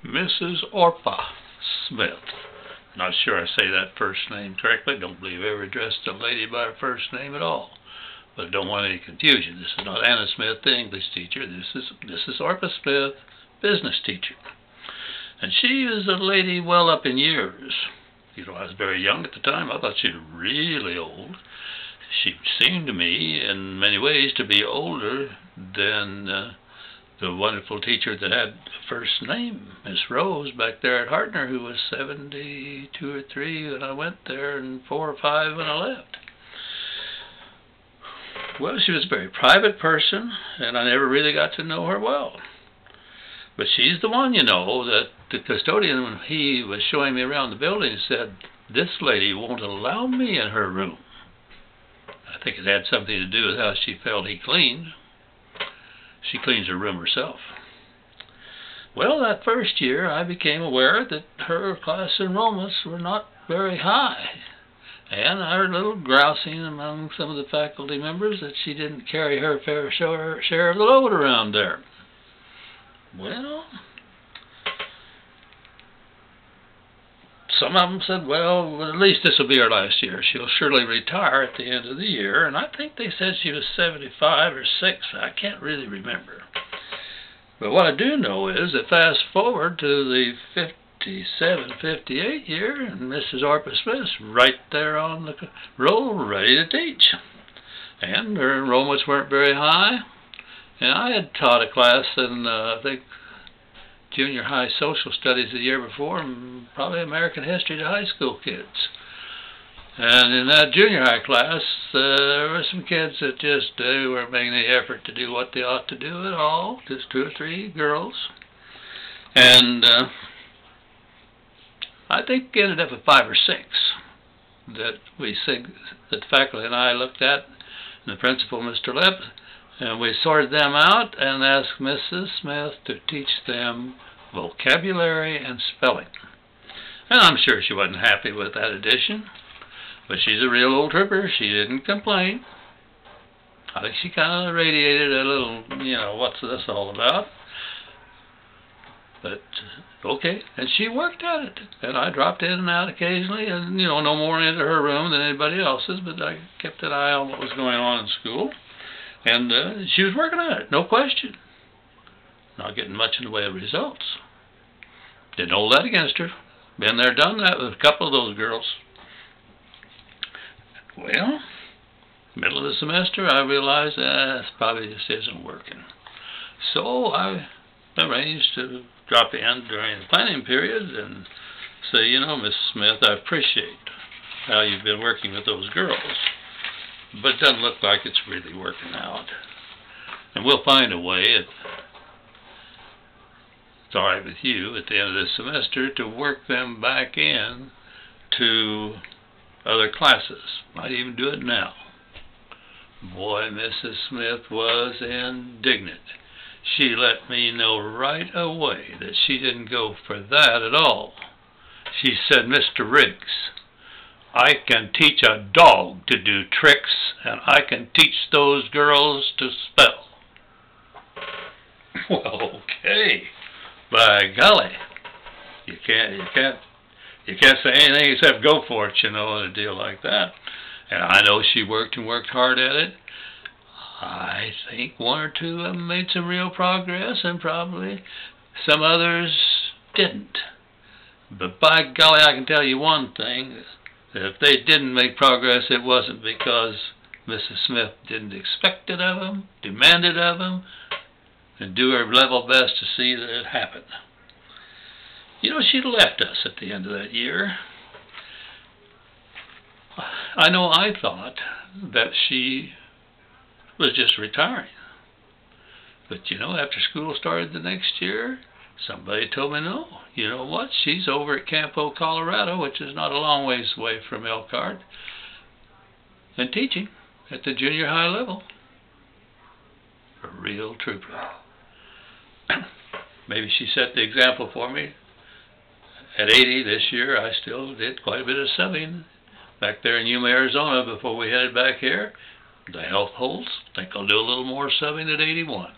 Mrs. Orpah Smith. Not sure I say that first name correctly. Don't believe I ever addressed a lady by her first name at all. But I don't want any confusion. This is not Anna Smith, the English teacher. This is Orpah Smith, business teacher. And she is a lady well up in years. You know, I was very young at the time. I thought she was really old. She seemed to me, in many ways, to be older than the wonderful teacher that had the first name, Miss Rose, back there at Hartner, who was 72 or 3 when I went there and 4 or 5 when I left. Well, she was a very private person, and I never really got to know her well. But she's the one, you know, that the custodian, when he was showing me around the building, said, "This lady won't allow me in her room." I think it had something to do with how she felt he cleaned. She cleans her room herself. Well, that first year I became aware that her class enrollments were not very high. And I heard a little grousing among some of the faculty members that she didn't carry her fair share of the load around there. Well, some of them said, well, at least this will be her last year. She'll surely retire at the end of the year. And I think they said she was 75 or 6. I can't really remember. But what I do know is that fast forward to the 57, 58 year, and Mrs. Orpah Smith's right there on the roll, ready to teach. And her enrollments weren't very high. And I had taught a class in, I think, junior high social studies the year before, and probably American history to high school kids. And in that junior high class, there were some kids that just weren't making any effort to do what they ought to do at all, just 2 or 3 girls. And I think we ended up with 5 or 6 that the faculty and I looked at, and the principal, Mr. Lepp, and we sorted them out and asked Mrs. Smith to teach them vocabulary and spelling. And I'm sure she wasn't happy with that addition, but she's a real old trooper. She didn't complain. I think she kind of radiated a little, you know, what's this all about? But, okay, and she worked at it. And I dropped in and out occasionally, and, you know, no more into her room than anybody else's, but I kept an eye on what was going on in school. And she was working at it, no question. Not getting much in the way of results. Didn't hold that against her. Been there, done that with a couple of those girls. Well, middle of the semester, I realized this probably just isn't working. So I arranged to drop in during the planning period and say, you know, Miss Smith, I appreciate how you've been working with those girls, but it doesn't look like it's really working out. And we'll find a way, if it's all right with you, at the end of this semester, to work them back in to other classes. Might even do it now. Boy, Mrs. Smith was indignant. She let me know right away that she didn't go for that at all. She said, Mr. Riggs, I can teach a dog to do tricks, and I can teach those girls to spell. Well, okay. By golly, you can't say anything except go for it, you know, in a deal like that. And I know she worked and worked hard at it. I think 1 or 2 of them made some real progress, and probably some others didn't. But by golly, I can tell you one thing. That if they didn't make progress, it wasn't because Mrs. Smith didn't expect it of them, demand it of them, and do her level best to see that it happened. You know, she left us at the end of that year. I know I thought that she was just retiring. But, you know, after school started the next year, somebody told me, no, you know what, she's over at Campo, Colorado, which is not a long ways away from Elkhart, and teaching at the junior high level. A real trooper. Maybe she set the example for me. At 80 this year, I still did quite a bit of subbing back there in Yuma, Arizona before we headed back here. The health holds. I think I'll do a little more subbing at 81.